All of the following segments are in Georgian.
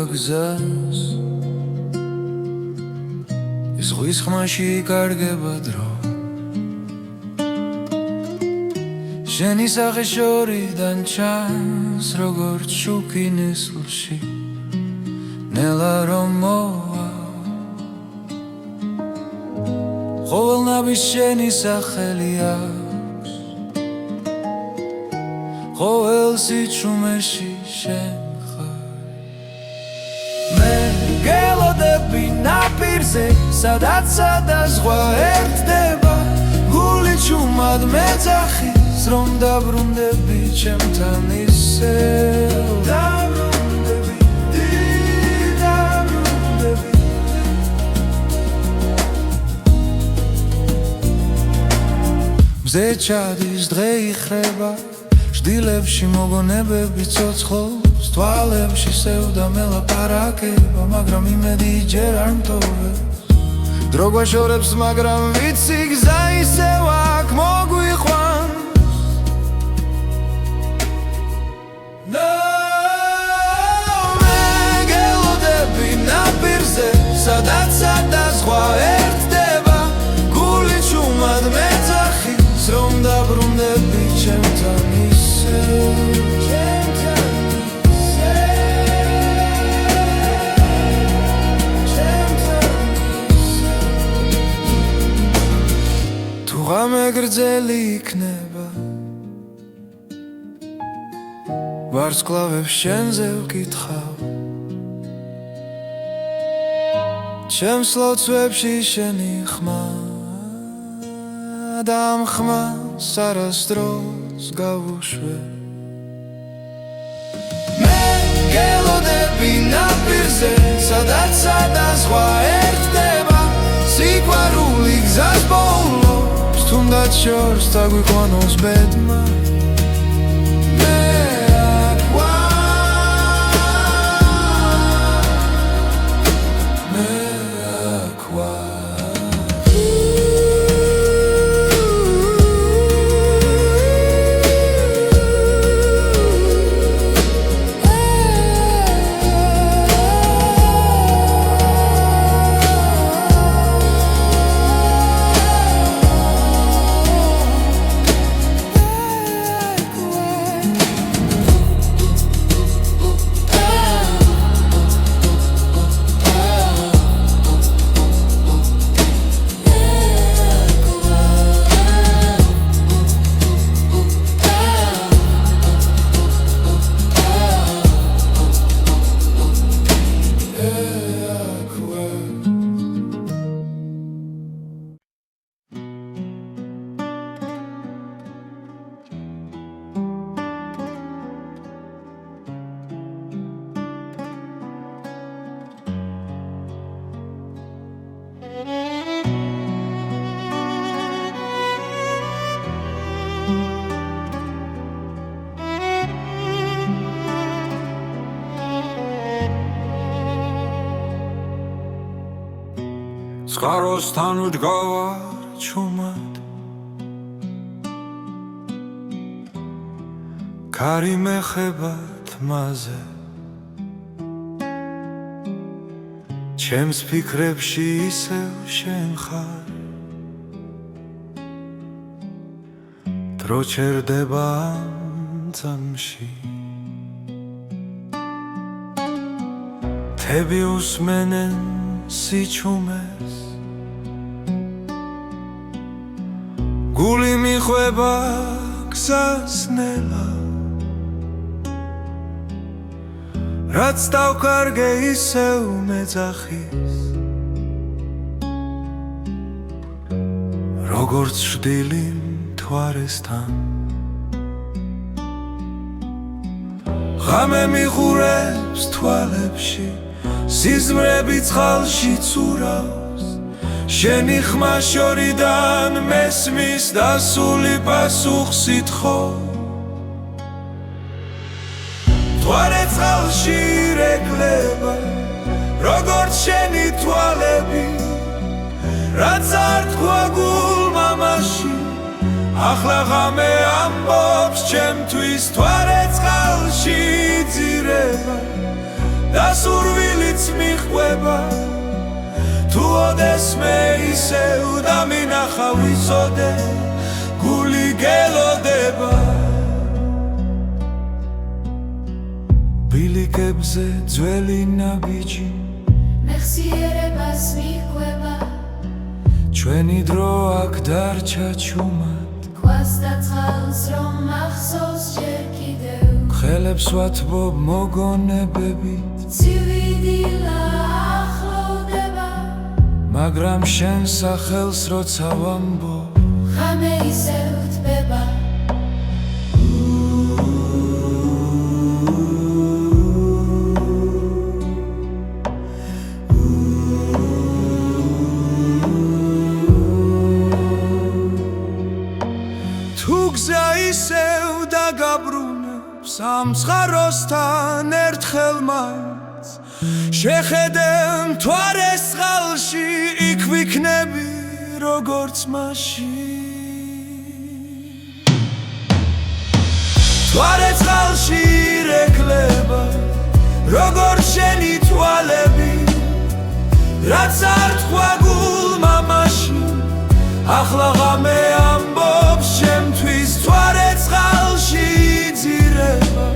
გზას ის ზღვის ხმაში იკარგება დრო შენი სახე შორიდან ჩანს როგორც შუქი ნესლში ნელა რომ მოვა ყოველნაბის შენი სახელი აქვს ყოველ სიჩუმეში შენ მე გელოდები ნაპირზე სადაც ზღვა ერთდება გული ჩუმად მეძახის რომ დაბრუნდები ჩემთან ისევ დაბრუნდები მზე ჩადის დღე იხრება ჟდილებში მოგონებები ცოცხლობს თვალებში სევდა მელაპარაკება მაგრამ იმედი ჯერ არ მტოვებს დრო გვაშორებს მაგრამ ვიცი გზა ისევ აქ მოგვიყვანს მე გელოდები ნაპირზე სადაც ზღვა ერთდება გული ჩუმად მეძახის რომ დაბრუნდები ჩემთან ღამე გრძელი იქნება ვარსკვლავებს შენზე ვკითხავ ჩემს ლოცვებში შენი ხმა და ამ ხმას არასდროს გავუშვე მე გელოდები ნაპირზე სადაც ზღვა ერთდება სიყვარული გზას ბოლოს თუნდაც შორს დაგვიყვანოს ბედმა მე აქ ვარ წყაროსთან ვდგავარ ჩუმად ქარი მეხება თმაზე ჩემს ფიქრებში ისევ შენ ხარ დრო ჩერდება ამ წამში თები უსმენენ სიჩუმეს გული მიხვება გზას ნელა რაც დავკარგე ისევ მეძახის როგორც შვდილი მთვარესთან ღამე მიხურებს თვალებში სიზმრები წყალში ცურავს შენი ხმა შორიდან მესმის დასული პასუხს ითხოვ მთვარე წყალში ირეკლება როგორც შენი თვალები რაც არ თქვა გულმა მაშინ ახლა ღამე ამბობს ჩემთვის მთვარე წყალში იძირება და სურვილიც მიხვება თუ ოდესმე ისევ დამინახა ვიცოდე გული გელოდება ბილიკებზე ძველი ნაბიჯი მეხსიერებას მიხვება ჩვენი დრო აქ დარჩა ჩუმად ქვას და წყალს რომ მახსოვს ჯერ კიდევ ხელებს ვათბობ მოგონებებით ცივი დილა ახლოვდება მაგრამ შენ სახელს როცა ვამბობ ხამე ისევ თბება გზა ისევ დაგაბრუნებს ამ ცხაროსთან ერთხელ მაინც შეხედე მთვარეს წყალში იქ ვიქნები როგორც მაშინ მთვარე წყალში ირეკლება როგორც შენი თვალები რაც არ თქვა გულმა მაშინ ახლა ღამე ამბობს შემთვის მთვარე წყალში იძირება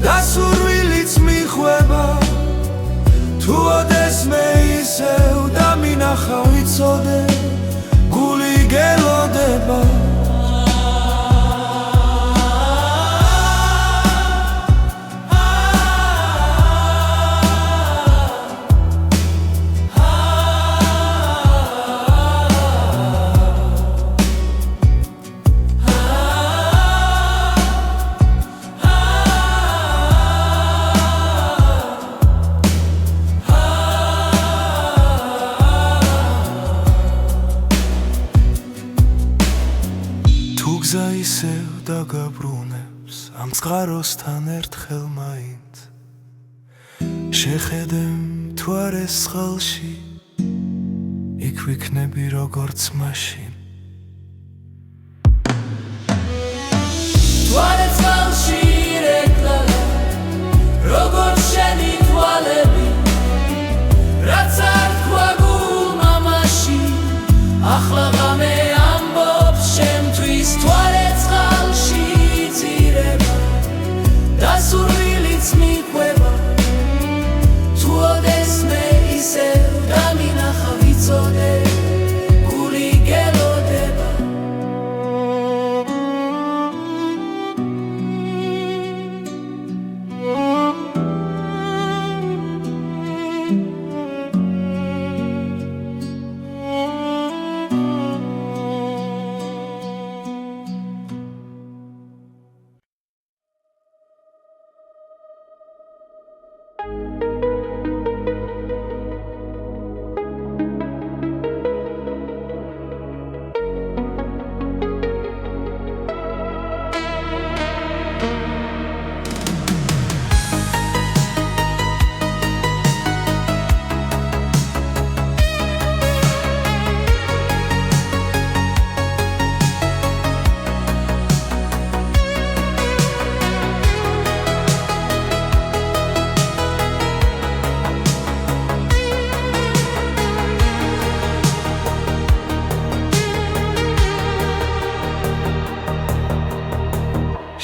და სურვილიც მიხვება თუ ოდესმე ისევ დამინახა ვიცოდე გული გელოდება გზა ისევ დაგაბრუნებს ამ წყაროსთან ერთხელ მაინც შეხედე მთვარეს წყალში იქ ვიქნები როგორც მაშინ მთვარე წყალში ირეკლება როგორც შენი თვალები რაც არ თქვა გულმა მაშინ ახლა ღამე ამბობს შემთვის მთვარე წყალში იძირება და სურვილიც მიყვება თუ ოდესმე ისევ დამინახა ვიცოდე გული გელოდება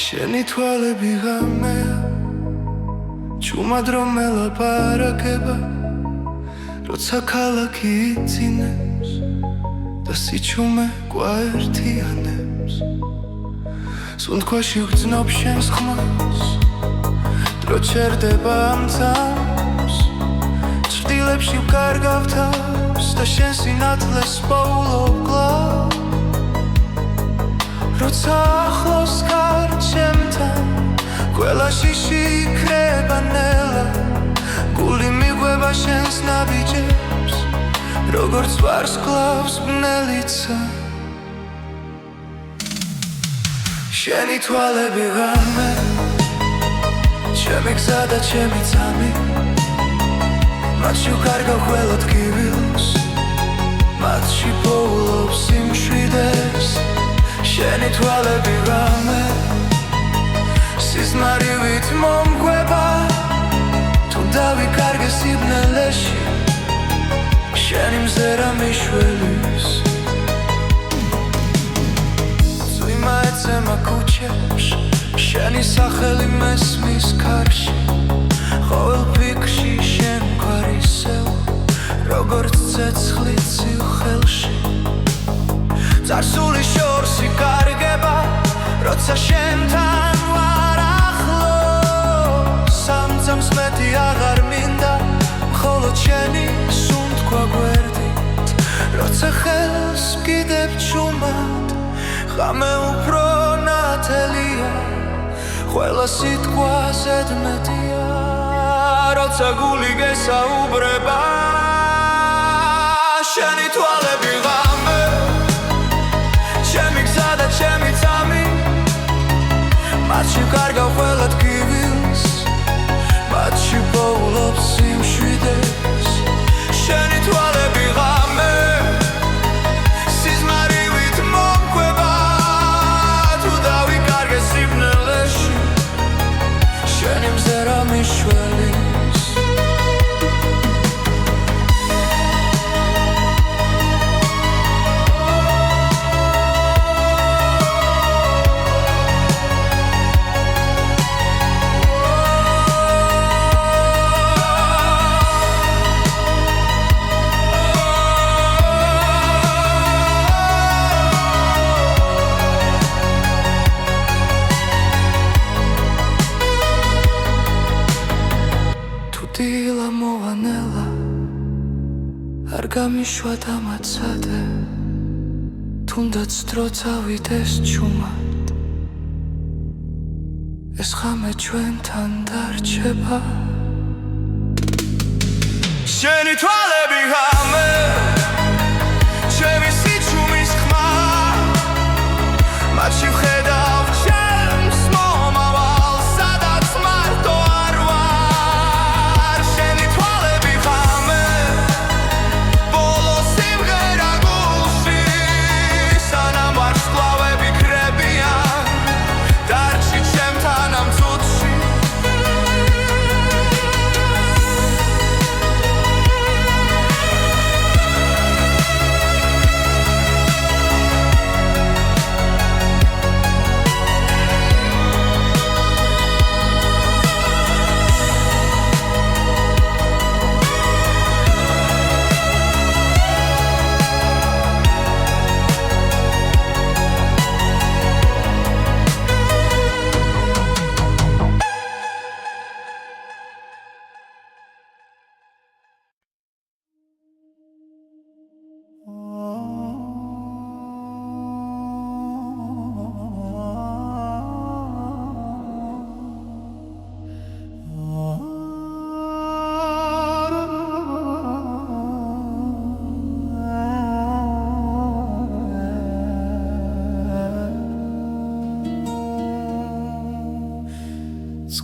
შენი თვალები ღამეა ჩუმად რომ ელაპარაკება როცა ქალაქი იცინებს და სიჩუმე გვაერთიანებს სუნთქვაში ვგრძნობ შენს ხმას დრო ჩერდება ამ წამს ჭრდილებში ვკარგავ თავს და შენ სინათლეს პოულობ კლავ როცა ახლოს ხარ ჩემთან ყველა შიში იქრება ნელა გული მიყვება შენს ნაბიჯებს როგორც ვარსკვლავს ბნელიცა შენი თვალები ღამე ჩემი გზა და ჩემი წამი მათში ვკარგავ ყველა ტკივილს მათში პოულობ სიმშვიდეს შენი თვალები ღამე სიზმარივით მომკვება თუ დავიკარგე სიბნელეში შენი მზერა მიშველის წვიმა ეცემა ქუჩებში შენი სახელი მესმის ქარში ყოველ ფიქრში შენ გვარისევ როგორც ცეცხლი ცივ ხელში წარსული შორს იკარგება როცა შენთან ვარ ახლო სამწამს მეტი აღარ მინდა მხოლოდ შენი სუნთქვა გვერდით როცა ხელს ვკიდებ ჩუმად ღამე უფრო ნათელია ყველა სიტყვა ზედმეტია როცა გული გესაუბრება შენი თვალები ღამე ჩემი გზა და ჩემი წამი მათში ვკარგავ ყველა ტკივილს მათში პოულობ სიმშვიდეს შენი თვალები ღამე სიზმარივით მომკვება თუ დავიკარგე სიბნელეში შენი მზერა მიშველის დილა მოვანელა არ გამიშვა დამაცადე თუნდაც დრო წავიდეს ჩუმად ეს ღამე ჩვენთან დარჩება შენი თვალები ღამე ჩემი სიჩუმის ხმა მათში ვხედავ ჩემს მომავალს სადაც მარტო არ ვარ შენი თვალები ღამე ბოლო სიმღერა გულში სანამ ვარსკვლავები კრებიან დარჩი ჩემთან ამ წუთში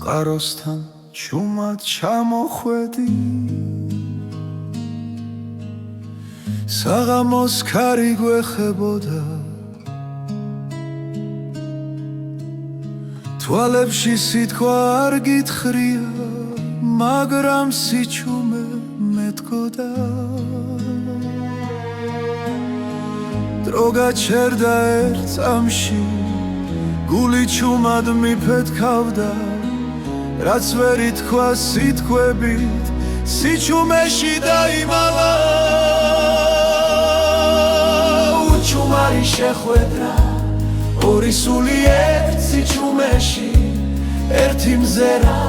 წყაროსთან ჩუმად ჩამოხვედი საღამოს ქარი გვეხებოდა თვალებში სიტყვა არ გითხრია მაგრამ სიჩუმე მეტყოდა დრო გაჩერდა ერთ წამში გული ჩუმად მიფეთქავდა რაც ვერ ითქვა სიტყვებით სიჩუმეში დაიმალა უჩუმარი შეხვედრა ორი სული ერთ სიჩუმეში ერთი მზერა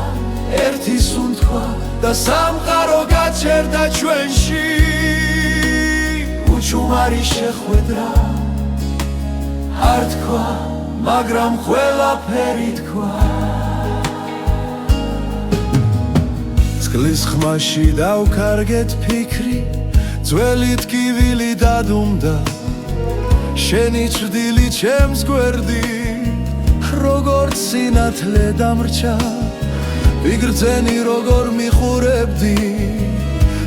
ერთი სუნთქვა და სამყარო გაჩერდა ჩვენში უჩუმარი შეხვედრა არ თქვა მაგრამ ყველაფერი თქვა წყლის ხმაში დავკარგეთ ფიქრი ძველი ტკივილი დადუმდა შენი ჭრდილი ჩემს გვერდით როგორც სინათლე დამრჩა ვიგრძენი როგორ მიხურებდი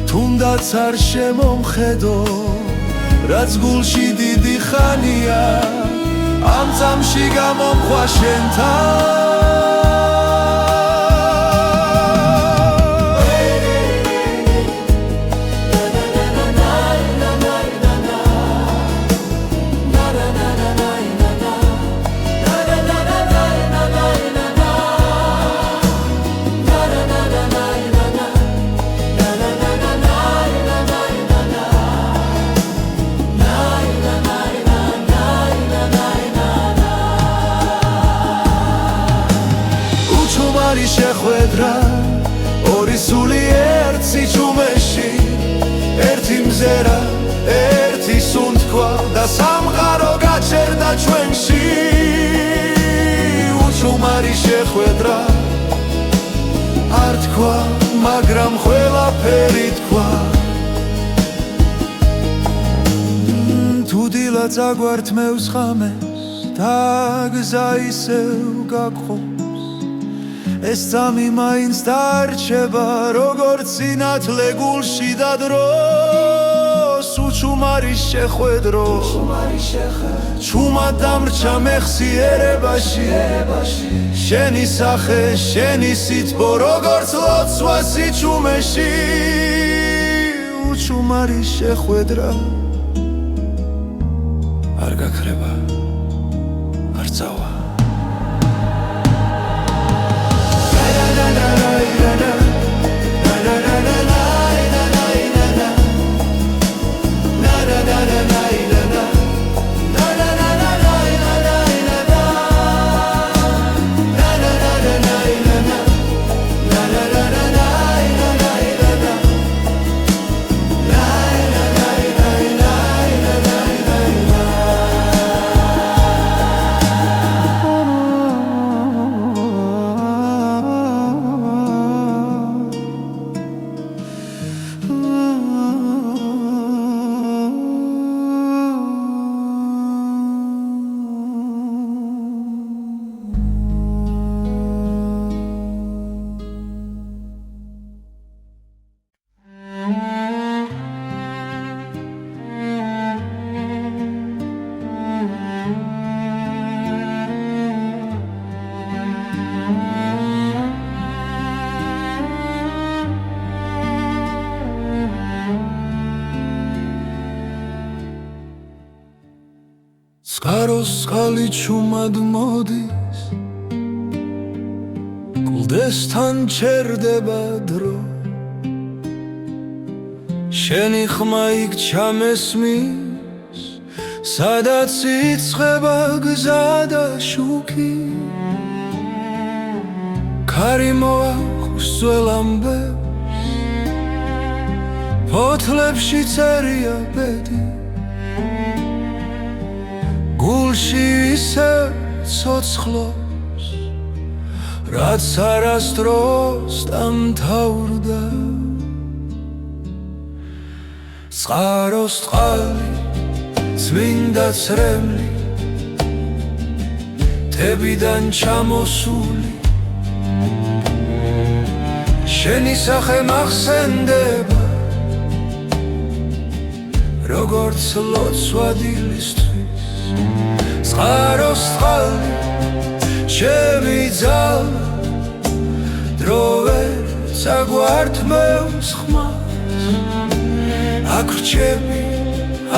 თუნდაც არ შემომხედო რაც გულში დიდი ხანია ამ წამში გამომხვა შენთან შეხვედრა ორი სული ერთ სიჩუმეში ერთი მზერა ერთი სუნთქვა და სამყარო გაჩერდა ჩვენში უჩუმარი შეხვედრა არ თქვა მაგრამ ყველაფერი თქვა თუ დილა წაგვართმევს ხამეს და გზა ისევ გაგხობს ეს წამი მაინც დარჩება როგორც სინათლე გულში და დროს უჩუმარი შეხვედრო ჩუმად დამრჩა მეხსიერებაში შენი სახე შენი სითბო როგორც ლოცვა სიჩუმეში უჩუმარი შეხვედრა არ გაქრება არ წავა წყაროს წყალი ჩუმად მოდის კლდესთან ჩერდება დრო შენი ხმა იქ ჩამესმის სადაც იწყება გზა და შუქი ქარი მოაქვს ძველ ამბებს ფოთლებში წერია ბედი გულში ისევ ცოცხლობს რაც არასდროს დამთავრდა წყაროს წყალი წმინდა ცრემლი თებიდან ჩამოსული შენი სახე მახსენდება როგორც ლოცვა დილისთვის წყაროს წყალი ჩემი ძალა დრო ვერ წაგვართმევს ხმას აქ რჩები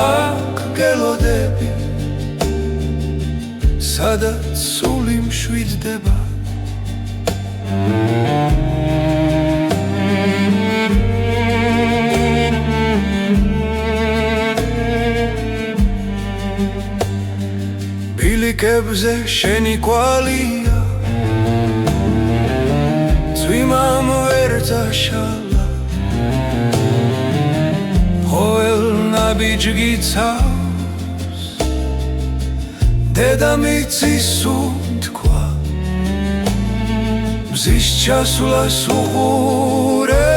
აქ გელოდები სადაც სული მშვიდდება ბილიკებზე შენი კვალია წვიმამ ვერ წაშალა ყოველ ნაბიჯ გიცავს დედამიწის სუნთქვა მზის ჩასვლას უყურე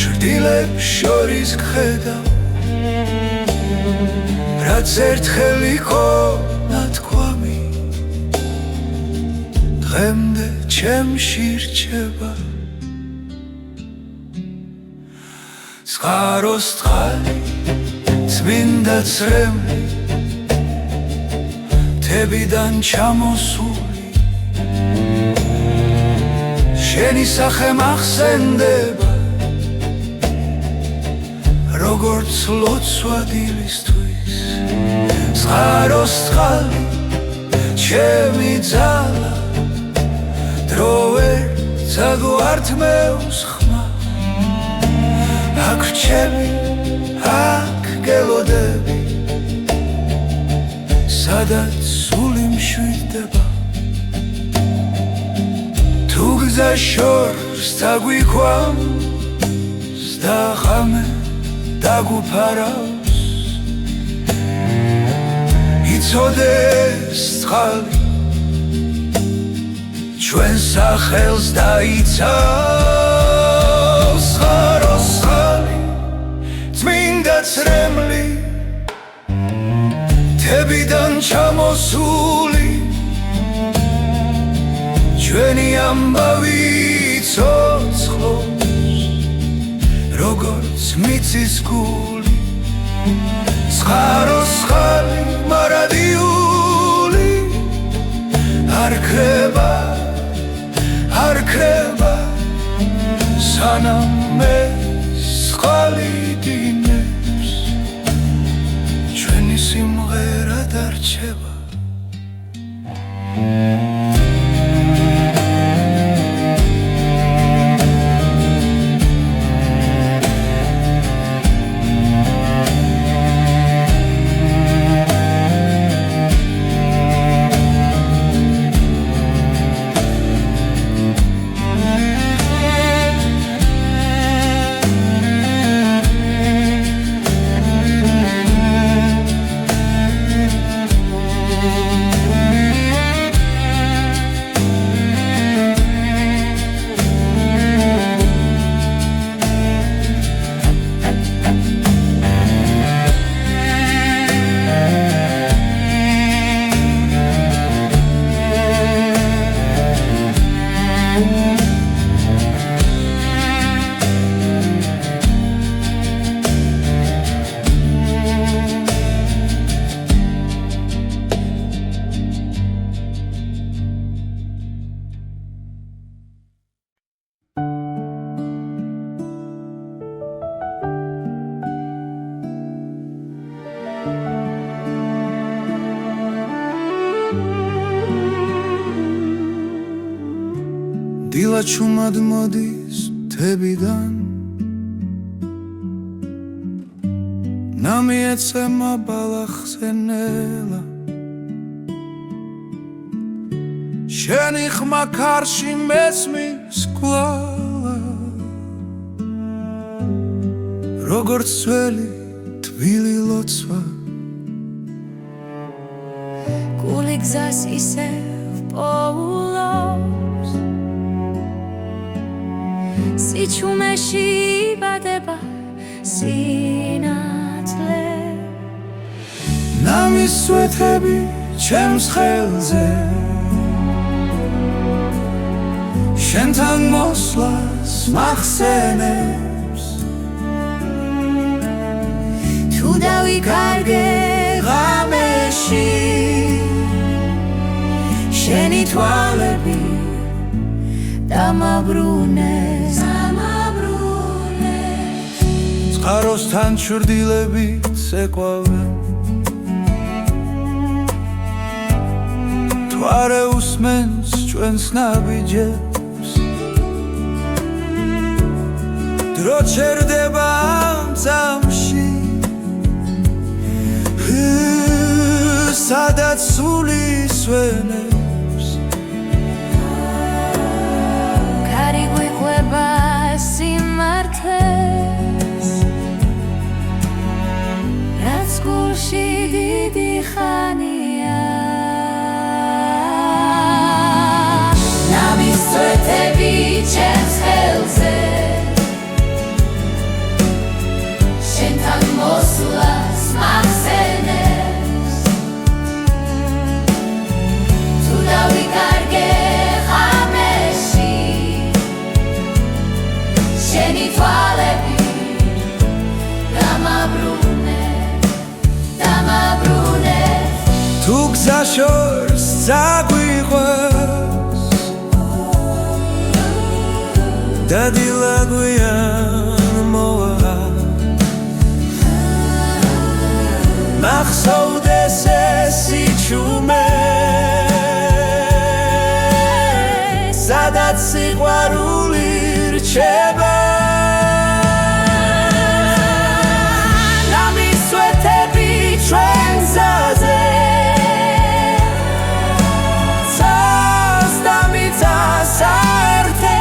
ჭრდილებს შორის გხედავ რაც ერთხელ იყო ნათქვამი დღემდე ჩემში რჩება წყაროს წყალი წმინდა ცრემლი თებიდან ჩამოსული შენი სახე მახსენდება როგორც ლოცვა დილისთვის წყაროს წყალი ჩემი ძალა დრო ვერ წაგვართმევს ხმას აქ რჩები აქ გელოდები სადაც სული მშვიდდება გზა შორს დაგვიქვამს და ღამე დაგუფარავს იცოდეს წყალი ჩვენ სახელს დაიცავს ხაროს წყალი წმინდა წრემლი თებიდან ჩამოსული ჩვენი ამბავი ცოცხლობს როგორც მიწის გული წყაროს წყალი მარადიული არ ქრება სანამ ეს წყალი დინებს ჩვენი სიმღერა დარჩება დილა ჩუმად მოდის მთებიდან ნამიეცემა ბალახზე ნელა შენი ხმა ქარში მესმის კვლავა როგორც ძველი თბილი ლოცვა გული გზას ისევ პოულობს სიჩუმეში იბადება სინათლე ნამის სვეთები ჩემს ხელზე შენთან მოსვლას მახსენებს თუ დავიკარგე ღამეში შენი თვალები დამაბრუნეს წყაროსთან ჩრდილებით ეკვავენ თუ არ უსმენს ჩვენს ნაბიჯებს დრო ჩერდება ამ წამში სადაც სული სვენებს ქარი გვიყვება სიმართლეს რაც გულში დიდი ხანია ნამის სვეთები ჩემს ხელზე შენთან მოსვლას მახსენებს თუ დავიკარგე ღამეში შენი თვალები დამაბრუნეს თუ გზა შორს წაგვიყვანს და დილა გვიან მოვა მახსოვდეს ეს სიჩუმე სადაც სიყვარული რჩება ნამის სვეთები ჩვენ გზაზე ცას და მიწას აერთებს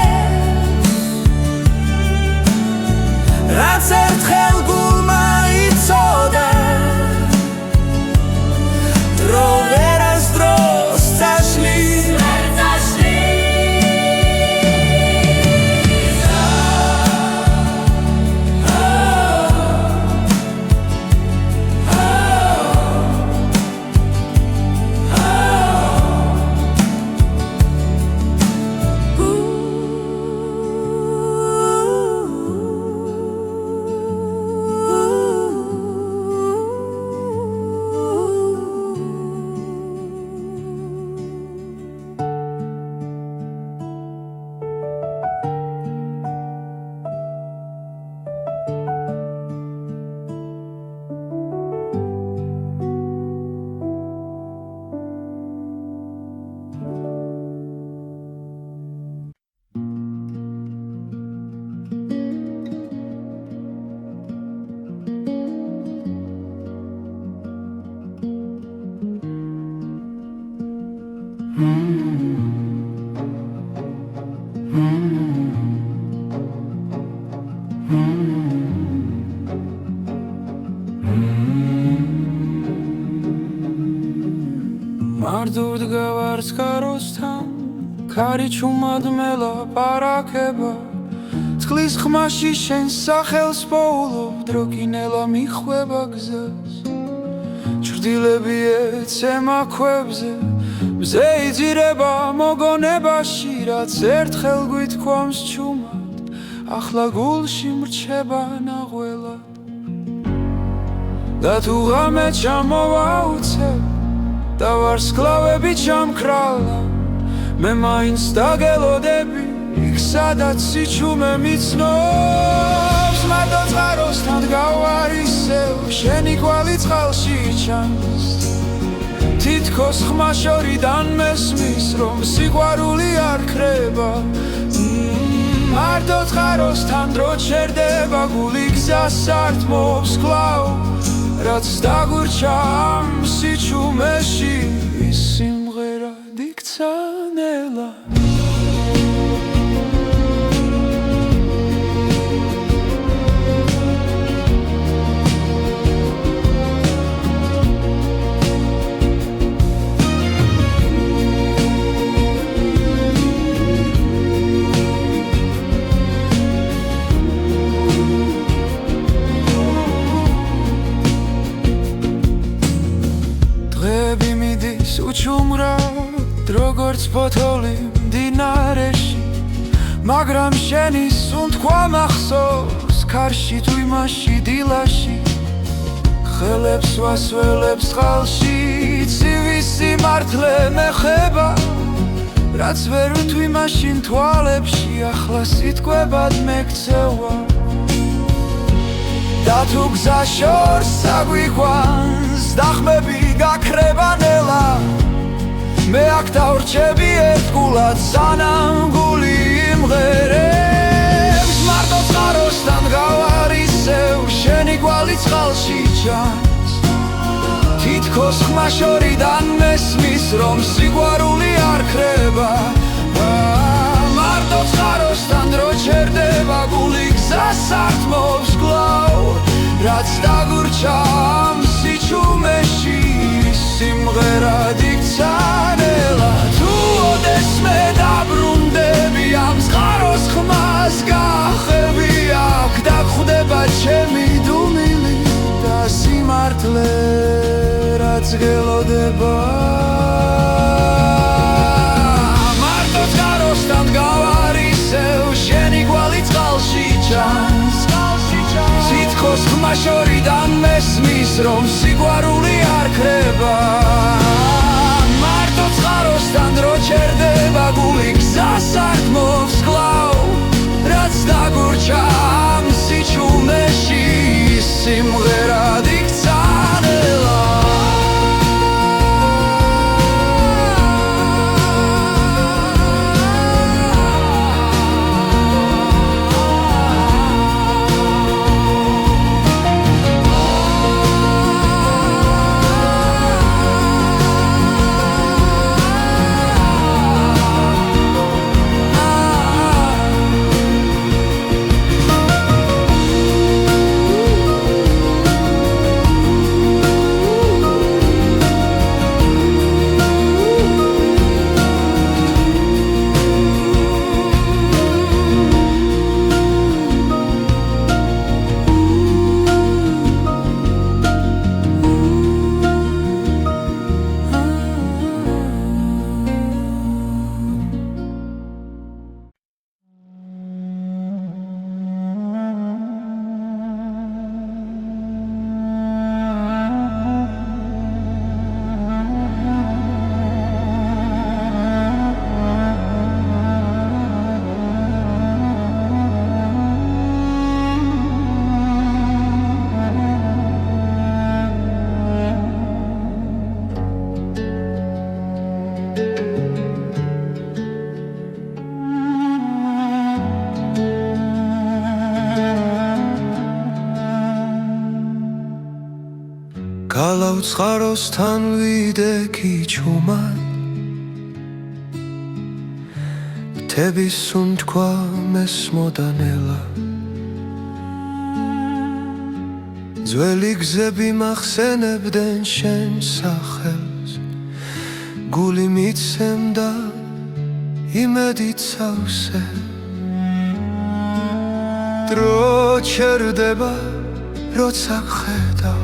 მარტოდ გავარს კაროსთან ქარი ჩუმად მელაპარაკება წყლის ხმაში შენ სახელს პოულობ დროკინელა მიხვება გზას ჭრდილები ეცემა ქვებზე მზე იძირება მოგონებაში რაც ერთხელ გვითქვამს ჩუმად ახლა გულში მრჩება ნაღველად და თუ ღამე ჩამოვაუცებ და ვარსკვლავები ჩამქრალა მე მაინც დაგელოდები იქ სადაც სიჩუმე მიცნობს მარტო წყაროსთან დგავარ ისევ შენი კვალი წყალში ჩანს თითქოს ხმა შორიდან მესმის რომ სიყვარული არ ქრება მარტო წყაროსთან დრო ჩერდება გული გზას ართმობს კვლავ რაც დაგურჩა ამ სიჩუმეში ის სიმღერა დიქცანელა უჩუმრად როგორც ფოთოლი მდინარეში მაგრამ შენი სუნთქვა მახსოვს ქარში თუ იმაში დილაში ხელებს ვასველებს წყალში ცივი სიმართლე მეხება რაც ვერ ვთვი მაშინ თვალებში ახლა სიტყვებად მეკცევა და თუ გზა შორს საგვიყვანს დახმები გაქრება ნელა მე აქ დავრჩები ერთგულად სანამ გული იმღერებს მარტო წყაროსთან გავარ ისევ შენი კვალი წყალში ჩანს თითქოს ხმა შორიდან მესმის რომ სიყვარული არ ქრება მარტო წყაროსთან დრო ჩერდება გული გზას ართმობს კვლავ რაც დაგურჩა ამ სიჩუმეში სიმღერა დიქცანელა თუ ოდესმე დაბრუნდები ამ წყაროს ხმას გახები აქ დაგხვდება ჩემი დუმილი და სიმართლე რაც გელოდება მარტო წყაროსთან დგავარ ისევ შენი კვალი წყალში ჩანს თითქოს ხმა შორიდან მესმის რომ სიყვარული არ ქრება მარტო წყაროსთან დრო ჩერდება გული გზას ართმობს კვლავ რაც დაგურჩა ამ სიჩუმეში სიმღერა დიქცანელა გალავ წყაროსთან ვიდექი ჩუმად თების სუნთქვა მესმოდანელა ძველი გზები მახსენებდნენ შენ სახელს გული მიცემდა იმედით სავსე დრო ჩერდება როცა ხედავ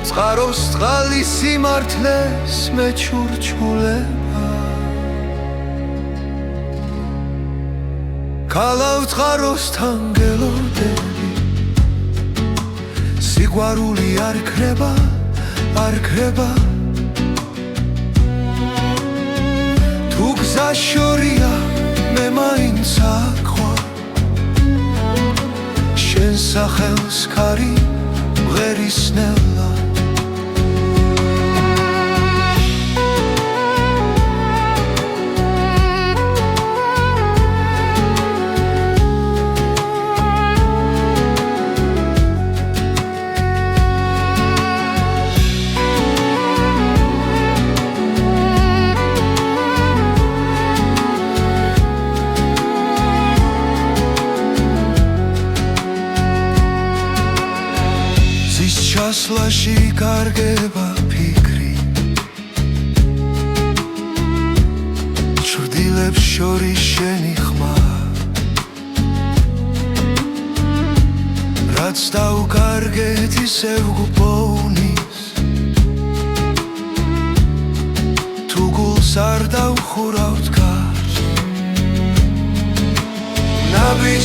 წყაროს წყალი სიმართლეს მეჩურჩულება ქალავ წყაროსთან გელოდები სიყვარული არ ქრება არ ქრება თუ გზა შორია მე მაინც აქვარ შენ სახელს ქარი მღერისნელა ჩასვლაში კარგება ფიქრი ჩრდილებს შორის შენი ხმა რაც დავკარგეთ ისევ გპოვნის თუ გულს არ დავხურავთ გარს ნაბიჯ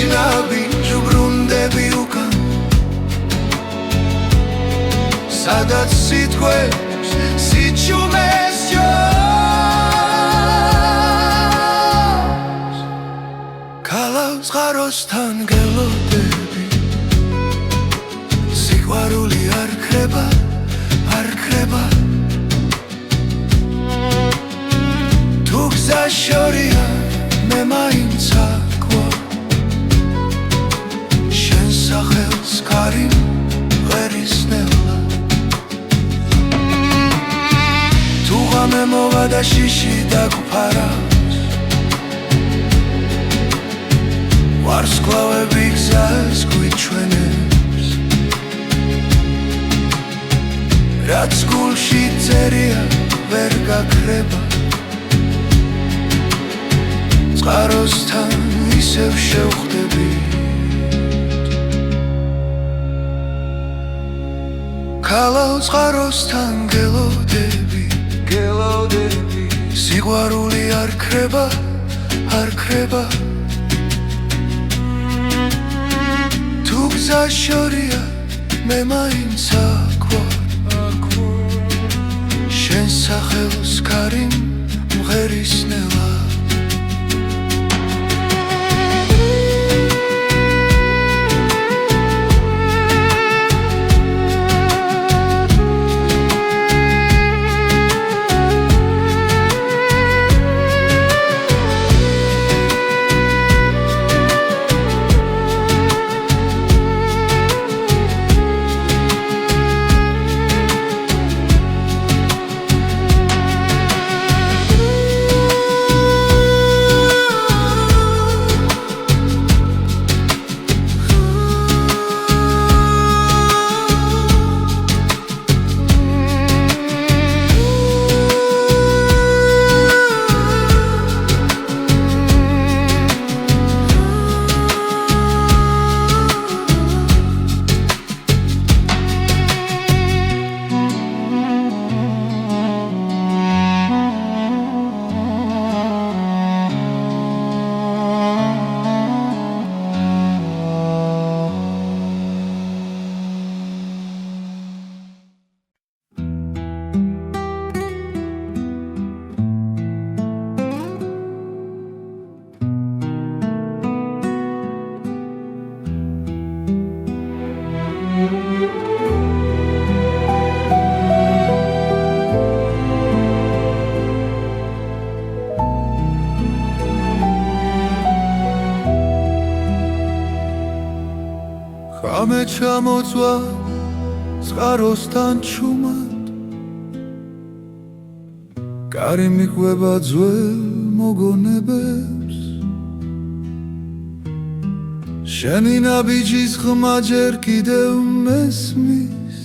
ბრუნდები უკან სადაც სიტყვებს სიჩუმეს ჯობს ქალავ წყაროსთან გელოდები სიყვარული არ ქრება არ ქრება თუ გზა შორია მე მაინც აქვარ შენ სახელს ქარი მღერისნელა მე მოვა და შიში დაგფარავს ვარსკვლავები გზას გვიჩვენებს რაც გულში წერია ვერ გაქრება წყაროსთან ისევ შევხვდები ქალავ წყაროსთან გელოდები სიყვარული არ ქრება არ ქრება თუ გზა შორია მე მაინც აქვარ შენ სახელს ქარი მღერისნელა ხამე ჩამოწვა წყაროსთან ჩუმად კარი მიყვება ძველ მოგონებებს შენი ნაბიჯის ხმა ჯერ კიდევ მესმის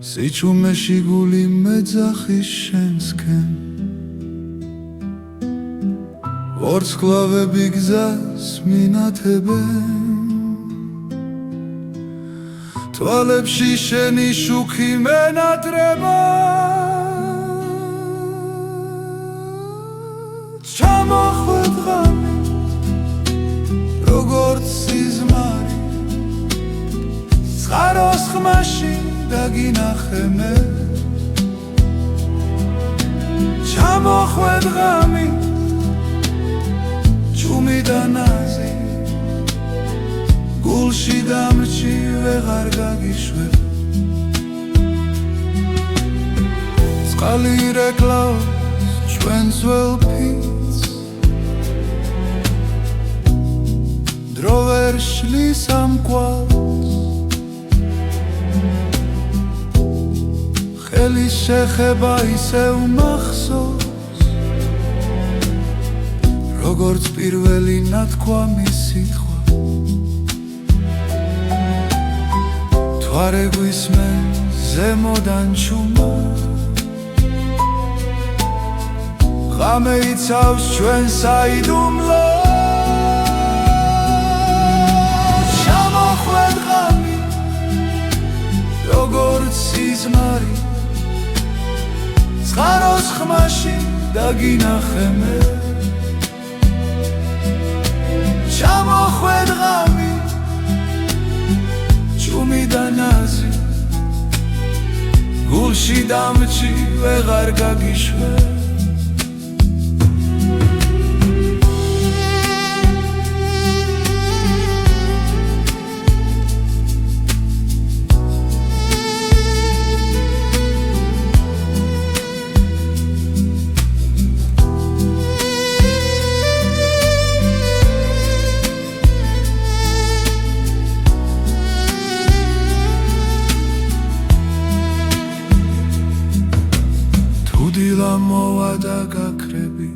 სიჩუმეში გული მეძახის შენსკენ ვარსკვლავები გზას მინათებენ თვალებში შენი შუქი მენატრება ჩამოხვედ ღამე როგორც სიზმარი წყაროს ხმაში დაგინახე მე ჩამოხვედ ღამე ჩუმი და ნაზი გულში დამრჩი ვეღარ გაგიშვებ წყალი რეკლავს ჩვენს ველფიც დრო ვერ შლის ამ კვალს ხელის შეხება ისევ მახსოვს როგორც პირველი ნათქვამი სიტყვა თვარე გვისმენ ზემოდან ჩუმა ღამე იცავს ჩვენ საიდუმლოს ჩამოხვედ ღამე როგორც სიზმარი წყაროს ხმაში დაგინახე მე ჩამოხვედ ღამე ჩუმი და ნაზი გულში დამრჩი ვეღარ გაგიშვებ დილა მოვა და გაქრები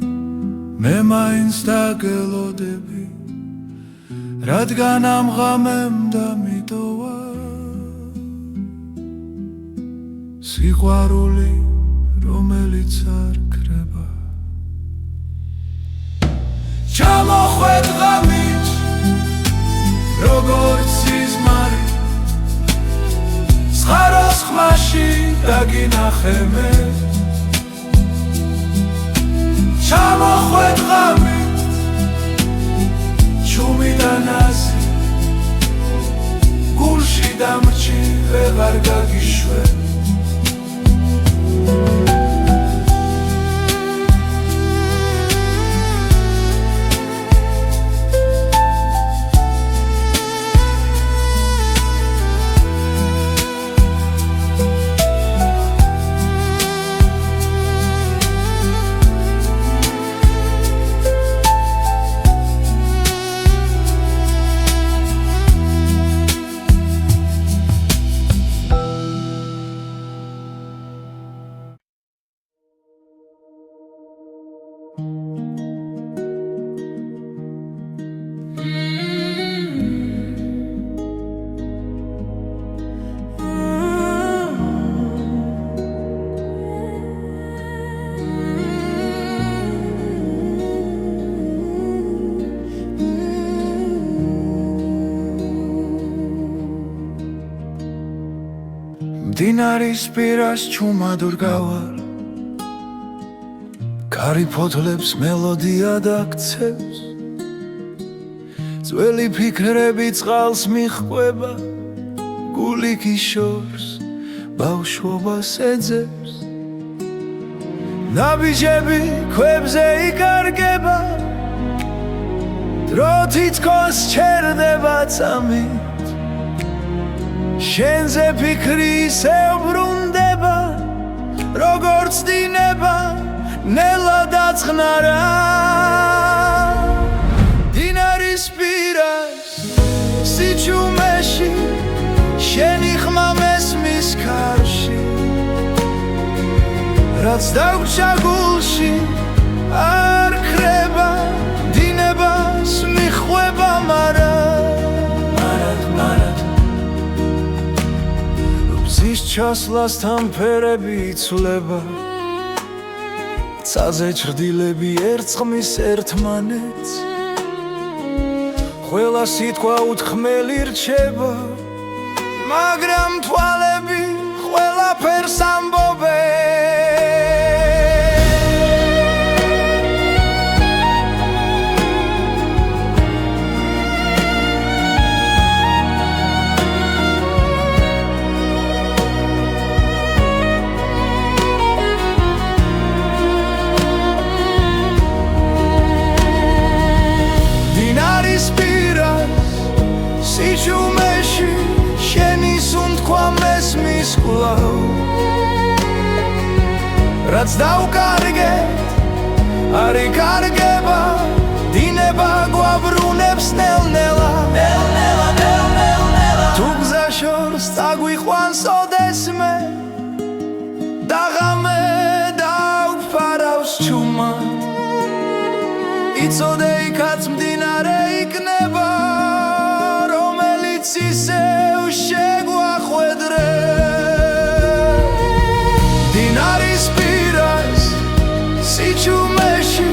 მე მაინც დაგელოდები რადგან ამ ღამემ დამიტოვა სიყვარული რომელიც არ ქრება ჩამოხვედ ღამით როგორც სიზმარი წყაროს ხმაში დაგინახე მე ჩამოხვედ ღამე ჩუმი და ნაზი გულში დამრჩი ვეღარ გაგიშვებ მდინარის პირას ჩუმადურ გავალ კარი ფოთლებს მელოდია დაგცევს ძველი ფიქრები წყალს მიჰყვება გული გიშორს ბავშვობას ეძებს ნაბიჯები ქვებზე იკარგება დრო თითქოს ჩერდება წამით შენზე ფიქრი ისევ ბრუნდება როგორც დინება ნელა დაწყნარა დინარის პირას სიჩუმეში შენი ხმა მესმის ქარში რაც დაგვრჩა გულში არ ხრება დინებას მიხვება მარად ბზის ჩასვლასთან ფერები იცვლება ცაზე ჩრდილები ერწყმის ერთმანეთს ყველა სიტყვა უთქმელი რჩება მაგრამ თვალები ყველაფერს ამბობენ სიჩუმეში შენი სუნთქვა მესმის კვლავ რაც დავკარგეთ არ იკარგება დინება გვაბრუნებს ნელ-ნელა თუ გზა შორს წაგვიყვანს ოდესმე და ღამე დავფარავს ჩუმად იცოდე იქაც მდინარე იქნება ისევ შეგვახვედრე დინარის პირას სიჩუმეში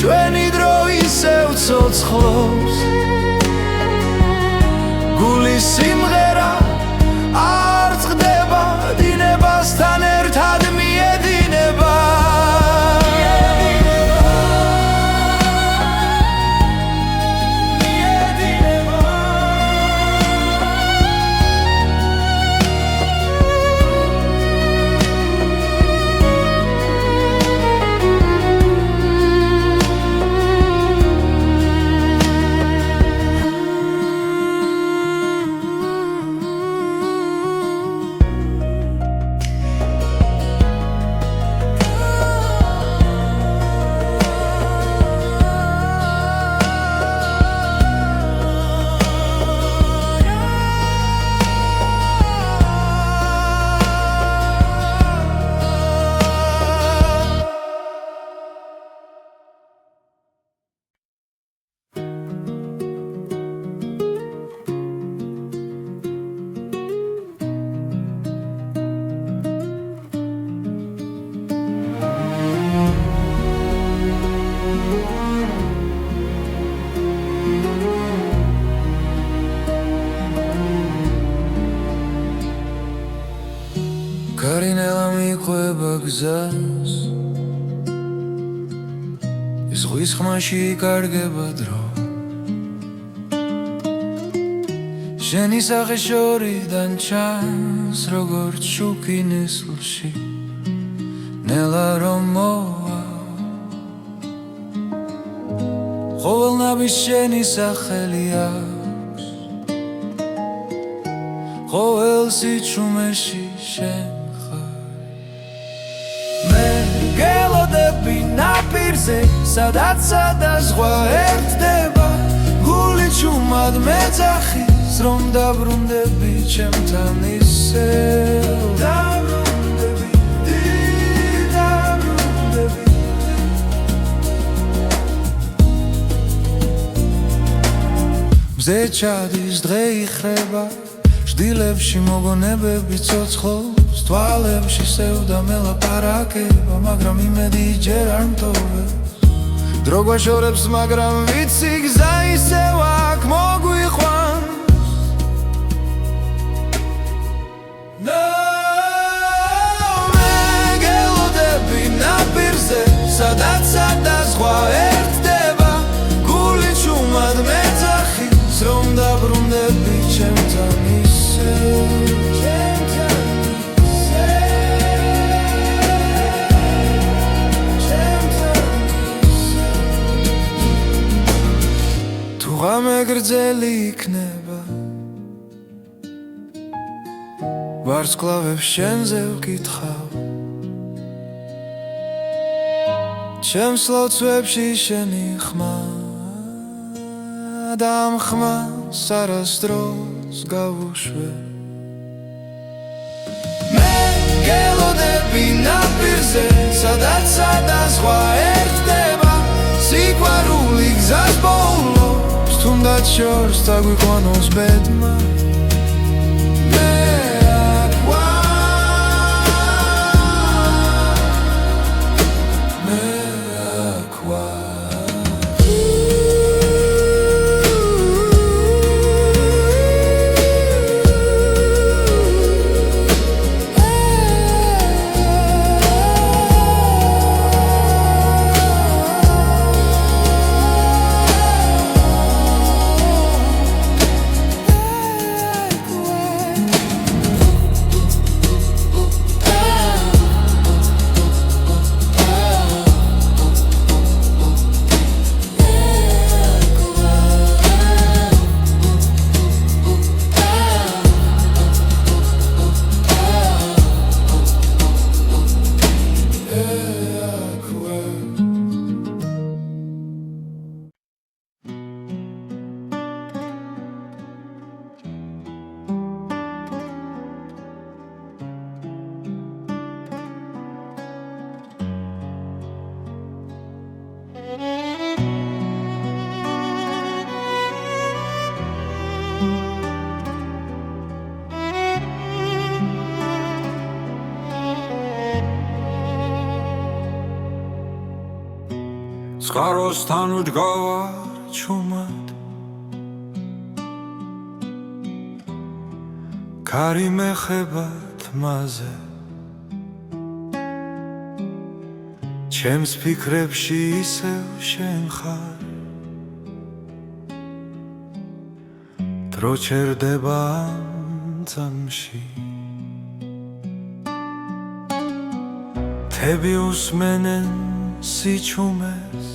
ჩვენი დრო ისევ ცოცხლობს გულის სიმღერა არ წყდება დინებასთან ერთად მიედინება გარინელა მიყვება გზას ის ზღვის ხმაში იკარგება დრო შენი სახე შორიდან ჩანს როგორც შუქი ნესლში ნელა რომ მოვა ყოველნაბის შენი სახელი აქვს ყოველ სიჩუმეში შენ გელოდები ნაპირზე სადაც ზღვა ერთდება გული ჩუმად მეძახის რომ დაბრუნდები ჩემთან ისევ დაბრუნდები მზე ჩადის დღე იხრება ჭდილებში მოგონებები ცოცხლობს თვალებში სევდა მელაპარაკება მაგრამ იმედი ჯერ არ მტოვებს დრო გვაშორებს მაგრამ ვიცი გზა ისევ აქ მოგვიყვანს მეგელოდები ნაპირზე სადაც ზღვა ერთდება გული ჩუმად მეძახის რომ დაბრუნდები ჩემთან თუ ღამე გრძელი იქნება ვარსკვლავებს შენზე ვკითხავ ჩემს ლოცვებში შენი ხმა და ამ ხმას არასდროს გავუშვებ მე გელოდები ნაპირზე გზა და სხვა ერთდება სიყვარული გზას ბოლოს თუნდაც შორს დაგვიყვანოს ბედმა წყაროსთან ვდგავარ ჩუმად ქარი მეხება თმაზე ჩემს ფიქრებში ისევ შენ ხარ დრო ჩერდება ამ წამში თები უსმენენ სიჩუმეს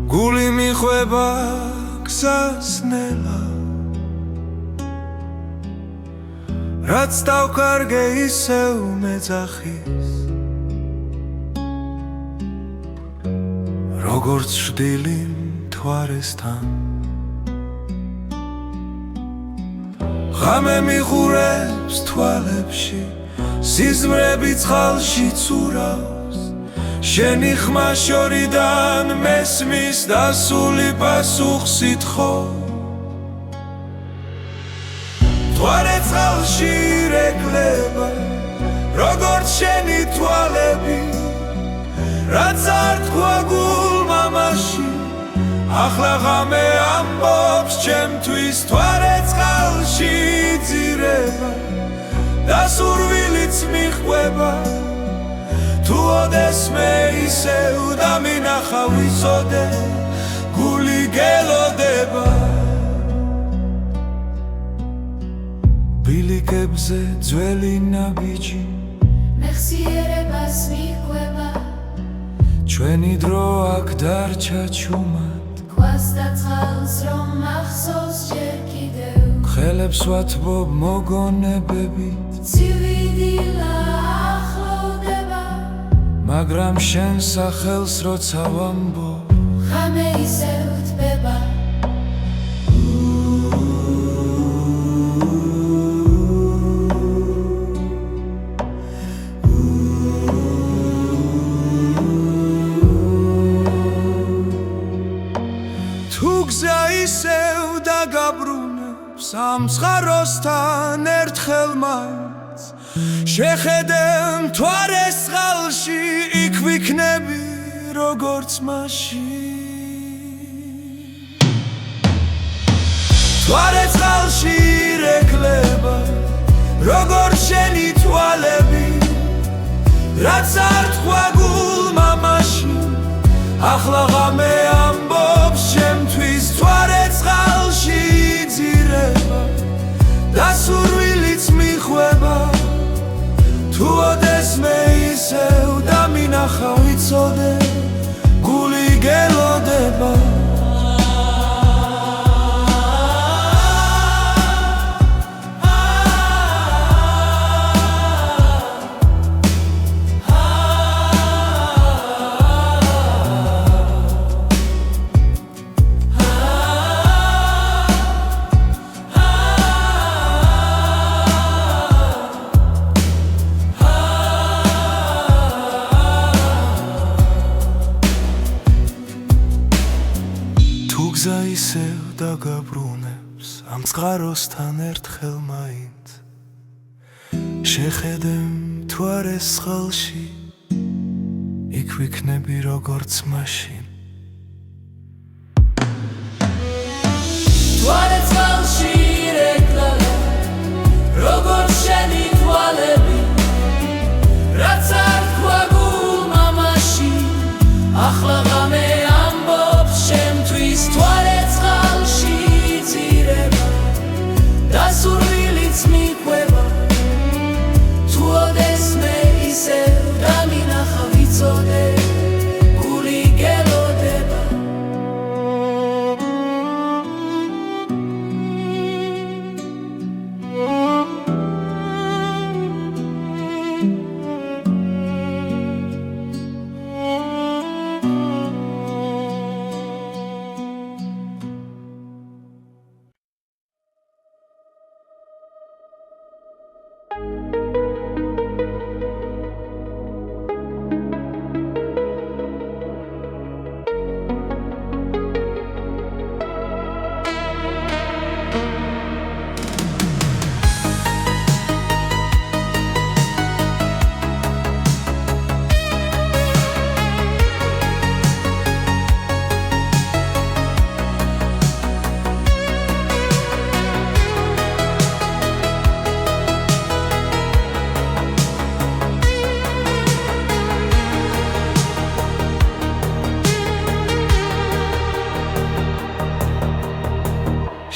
გული მიხვება გზას ნელა რაც დავკარგე ისევ მეძახის როგორც შვდილი მთვარესთან ღამე მიხურებს თვალებში სიზმრები წყალში ცურავს შენი ხმა შორიდან მესმის დასული პასუხს ითხოვ მთვარე წყალში ირეკლება როგორც შენი თვალები რაც არ თქვა გულმა მაშინ ახლა ღამე ამბობს ჩემთვის მთვარე წყალში იძირება და სურვილიც მიჰყვება თუ ოდესმე ისევ დამინახა ვიცოდე გული გელოდება ბილიკებზე ძველი ნაბიჯი მეხსიერებას მიჰყვება ჩვენი დრო აქ დარჩა ჩუმად ქვას და წყალს რომ მახსოვს ჯერ კიდევ ხელებს ვათბობ მოგონებებით ცივიდილა ახლოვდება მაგრამ შენ სახელს როცა ვამბობ ღამე ისევ თბება თუ გზა ისევ დაგაბრუნებს ამ ცხაროსთან ერთხელ მაინც შეხედე მთვარეს წყალში იქ ვიქნები როგორც მაშინ მთვარე წყალში ირეკლება როგორც შენი თვალები რაც არ თქვა გულმა მაშინ ახლა ღამე ამბობს ჩემთვის მთვარე წყალში იძირება და სურვილიც მიჰყვება თუ ოდესმე ისევ დამინახა ვიცოდე გული გელოდება დაგაბრუნებს ამ წყაროსთან ერთხელ მაინც შეხედემ თუ არ ეს ხალში იქ ვიქნები როგორც მაშინ თუ არ ეს ხალში ირეკლალა როგორც შენი თვალები რაც არ თქვა გულმა მაშინ ახლა ღამე ამბობს შემთვის თუ არ ეს ხალში იწირება და სურვილიც მიყვება თუ ოდესმე ისევ დამინახა ვიცოდე გული გელოდება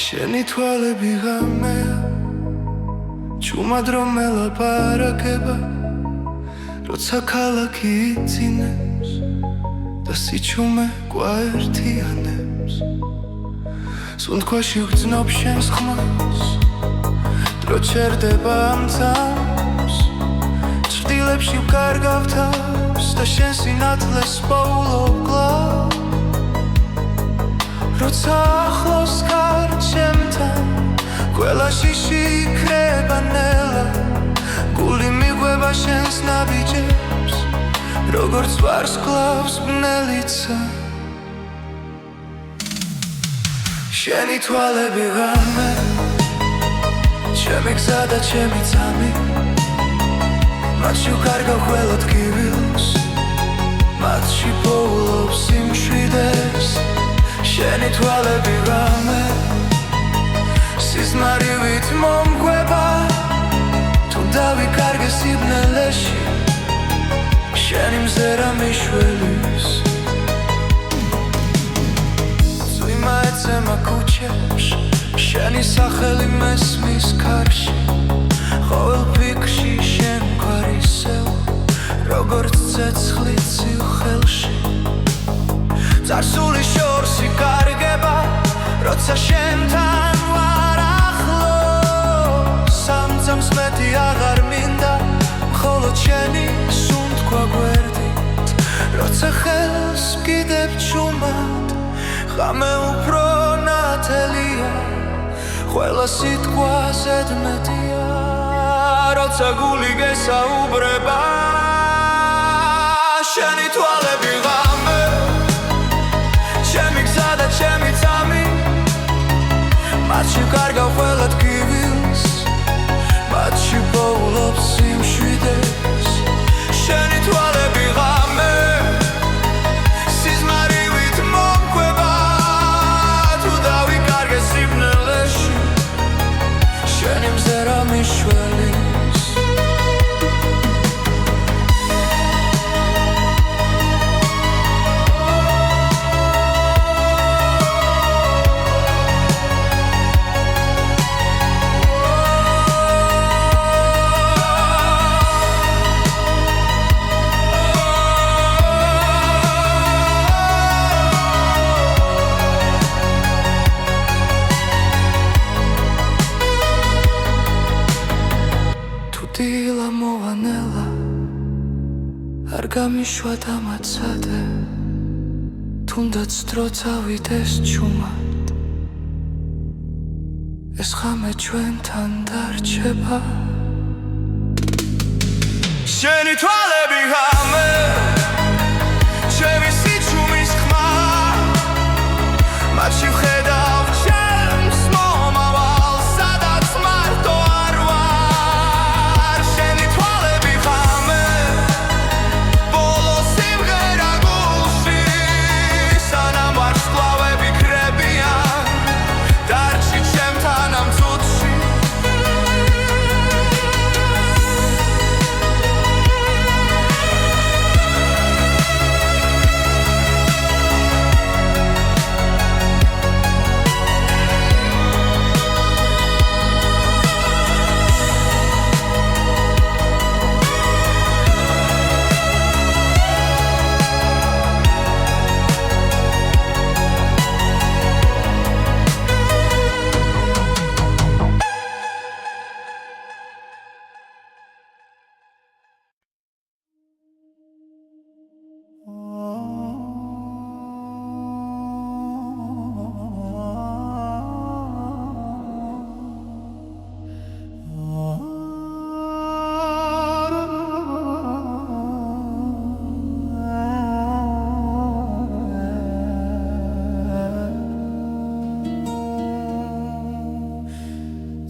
შენი თვალები ღამეა ჩუმად რომ ელაპარაკება როცა ქალაქი იცინებს და სიჩუმე გვაერთიანებს სუნთქვაში ვგრძნობ შენს ხმას დრო ჩერდება ამ წამს ჭრდილებში ვკარგავ თავს და შენ სინათლეს პოულობ კლავ როცა ახლოს ხარ ჩემთან ყველა შიში იქრება ნელა გული მიყვება შენს ნაბიჯებს როგორც ვარსკვლავს ბნელიცა შენი თვალები ღამე ჩემი გზა და ჩემი წამი მათში ვკარგავ ყველა ტკივილს მათში პოულობ სიმშვიდეს შენი თვალები ღამე სიზმარივით მომკვება თუ დავიკარგე სიბნელეში შენი მზერა მიშველის წვიმა ეცემა ქუჩებში შენი სახელი მესმის ქარში ყოველ ფიქრში შენ ვარ ისევ როგორც ცეცხლი ცივ ხელში წარსული შორს იკარგება როცა შენთან ვარ ახლოს სამწამს მეტი აღარ მინდა მხოლოდ შენი სუნთქვა გვერდით როცა ხელს ვკიდებ ჩუმად ღამე უფრო ნათელია ყველა სიტყვა ზედმეტია როცა გული გესაუბრება შენი თვალები ღამე ჩემი გზა და ჩემი წამი მათში ვკარგავ ყველა ტკივილს მათში პოულობ სიმშვიდეს შენი თვალები ღამე სიზმარივით მომკვება თუ დავიკარგე სიბნელეში შენი მზერა მიშველის დილა მოვანელა არ გამიშვა დამაცადე თუნდაც დრო წავიდეს ჩუმად ეს ღამე ჩვენთან დარჩება შენი თვალები ღამე ჩემი სიჩუმის ხმა მათში ვხედავ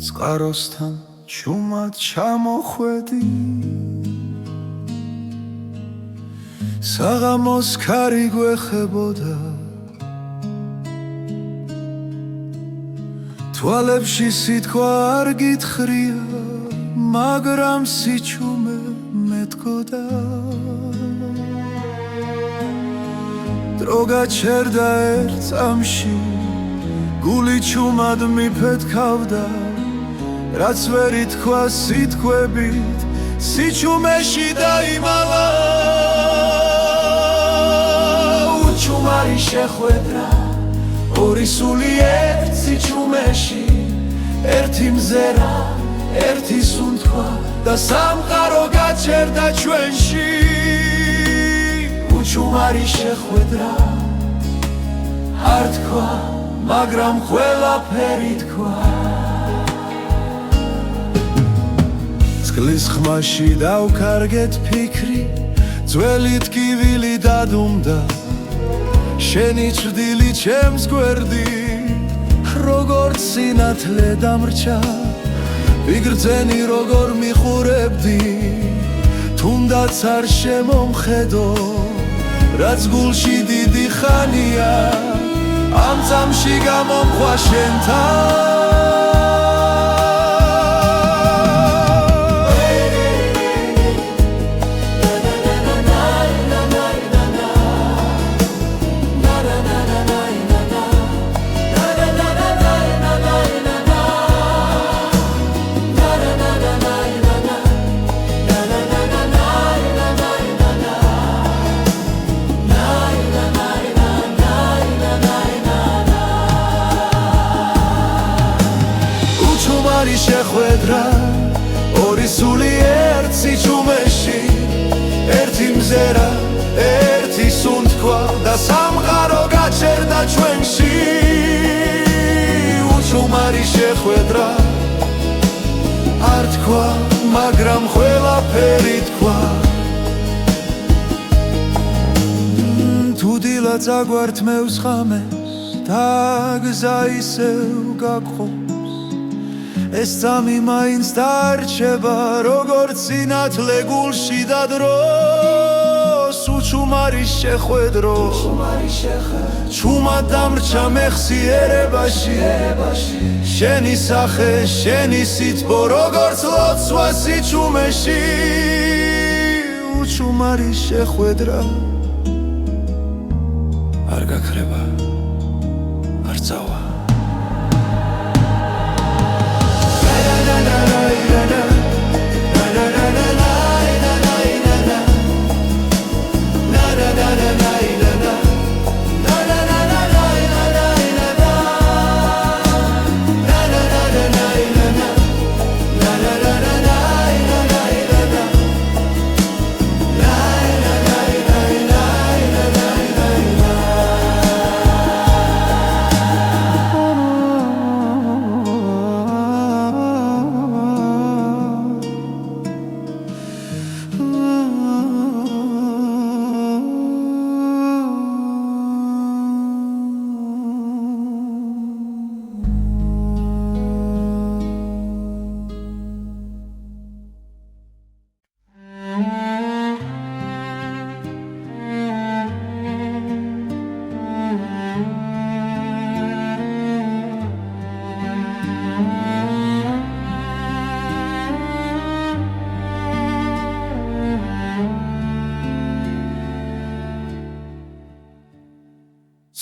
წყაროსთან ჩუმად ჩამოხვედი საღამოს ქარი გვეხებოდა თვალებში სიტყვა არ გითხრია მაგრამ სიჩუმე მეტყოდა დრო გაჩერდა ერთ წამში გული ჩუმად მიფეთქავდა რაც ვერ ითქვა სიტყვებით სიჩუმეში დაიმალა უჩუმარი შეხვედრა ორი სული ერთ სიჩუმეში ერთი მზერა ერთი სუნთქვა და სამყარო გაჩერდა ჩვენში უჩუმარი შეხვედრა არ თქვა მაგრამ ყველაფერი თქვა წყლის ხმაში დავკარგეთ ფიქრი ძველი ტკივილი დადუმდა შენი ჭრდილი ჩემს გვერდით როგორც სინათლე დამრჩა ვიგრძენი როგორ მიხურებდი თუნდაც არ შემომხედო რაც გულში დიდი ხანია ამ წამში გამომხვა შენთან შეხვედრა ორი სული ერთ სიჩუმეში ერთი მზერა ერთი სუნთქვა და სამყარო გაჩერდა ჩვენში უჩუმარი შეხვედრა არ თქვა მაგრამ ყველაფერი თქვა თუ დილა წაგვართმევს ხამეს და გზა ისევ გაგხობს ეს წამი მაინც დარჩება როგორც სინათლე გულში და დროს უჩუმარი შეხვედრო ჩუმად დამრჩა მეხსიერებაში შენი სახე შენი სიტყვა როგორც ლოცვა სიჩუმეში უჩუმარი შეხვედრა არ გაქრება არ წავა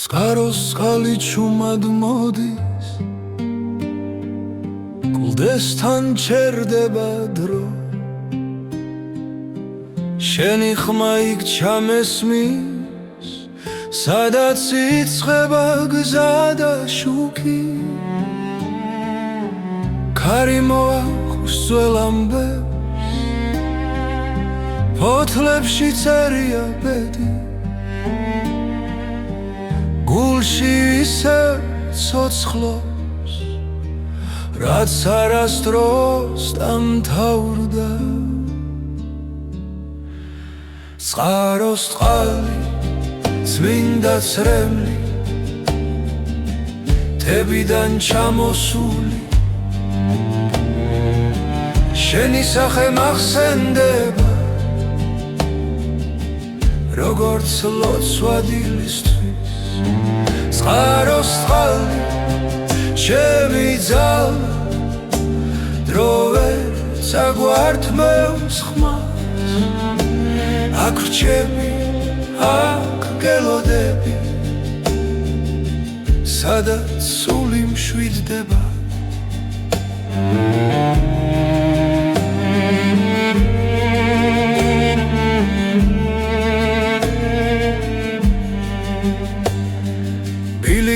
წყაროს წყალი ჩუმად მოდის კლდესთან ჩერდება დრო შენი ხმა იქ ჩამესმის სადაც იწყება გზა და შუქი ქარი მოაქვს ძველ ამბებს ფოთლებში წერია ბედი გულში ისე ცოცხლობს რაც არასდროს დამთავრდა წყაროს წყალი წმინდა ცრემლი თებიდან ჩამოსული შენი სახე მახსენდება როგორც ლოცვა დილისთვის წყაროს წყალი ჩემი ძალა დრო ვერ წაგვართმევს ხმას აქ რჩები აქ გელოდები სადაც სული მშვიდდება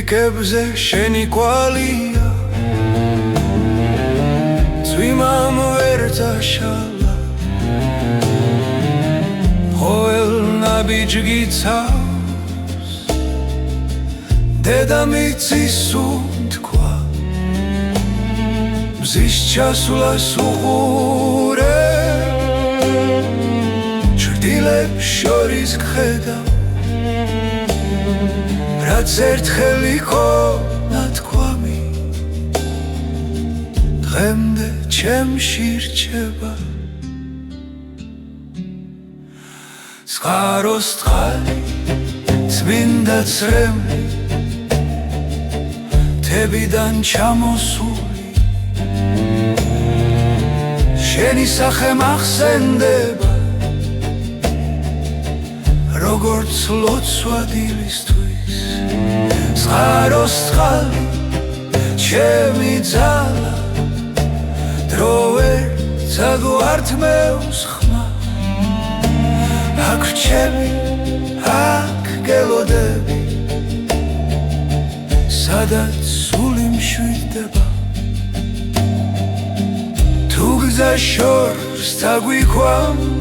ბილიკებზე შენი კვალია წვიმამ ვერ წაშალა ყოველ ნაბიჯ გიცავს დედამიწის უთქვა მზის ჩასვლას უყურე ჭრდილებს შორის გხედავ რაც ერთხელ იყო ნათქვამი დღემდე ჩემში რჩება წყაროს წყალი წმინდა წრემლი მთებიდან ჩამოსული შენი სახე მახსენდება როგორც ლოცვა დილისთვის წყაროს წყალი ჩემი ძალა დრო ვერ წაგვართმევს ხმას აქ რჩები აქ გელოდები სადაც სული მშვიდდება თუ გზა შორს დაგვიქვამს